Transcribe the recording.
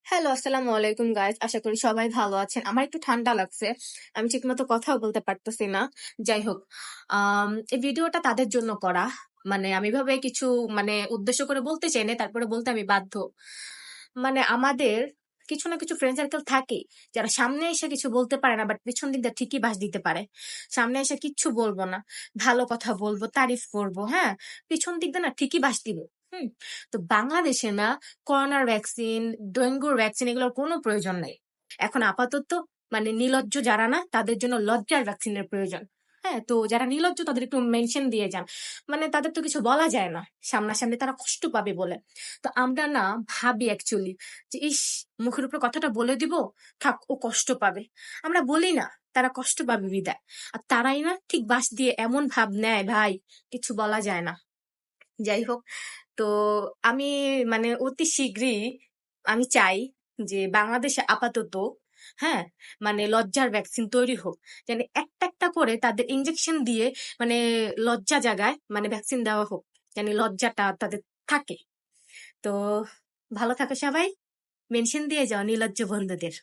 Hello, আসসালামু আলাইকুম guys. আশা করি সবাই ভালো আছেন। আমার একটু ঠান্ডা লাগছে, আমি ঠিকমতো কথাও বলতে পারতেছি না। যাই হোক, এই ভিডিওটা তাদের জন্য করা। মানে আমি ভাবে কিছু উদ্দেশ্য করে বলতে চাই না, তারপরে বলতে আমি বাধ্য। আমাদের কিছু না কিছু ফ্রেন্ড সার্কেল থাকে যারা সামনে এসে কিছু বলতে পারে না, বাট পিছন দিক দিয়ে ঠিকই বাস দিতে পারে। সামনে এসে কিচ্ছু বলবো না, ভালো কথা বলবো, তারিফ করবো, হ্যাঁ, পিছন দিক দিয়ে না ঠিকই বাস দিব। হুম। তো বাংলাদেশে না করোনার ভ্যাকসিন, ডেঙ্গুর ভ্যাকসিন এগুলোর কোনো প্রয়োজন নাই। এখন আপাতত নির্লজ্জ যারা না তাদের জন্য লজ্জার ভ্যাকসিনের প্রয়োজন। হ্যাঁ, তো যারা নির্লজ্জ তাদের একটু মেনশন দিয়ে যান। তাদের তো কিছু বলা যায় না, সামনাসামনি তারা কষ্ট পাবে বলে। তো আমরা না ভাবি অ্যাকচুয়ালি যে ইস, মুখের উপর কথাটা বলে দিব, থাক ও কষ্ট পাবে। আমরা বলি না, তারা কষ্ট পাবে বিদায়। আর তারাই না ঠিক বাস দিয়ে এমন ভাব নেয় ভাই, কিছু বলা যায় না। যাই হোক, তো আমি অতি শীঘ্রই আমি চাই যে বাংলাদেশে আপাতত, হ্যাঁ, লজ্জার ভ্যাকসিন তৈরি হোক। যেন একটা একটা করে তাদের ইনজেকশন দিয়ে মানে লজ্জা জায়গায় ভ্যাকসিন দেওয়া হোক, যেন লজ্জাটা তাদের থাকে। তো ভালো থাকো সবাই, মেনশন দিয়ে যাও নির্লজ্জ বন্ধুদের।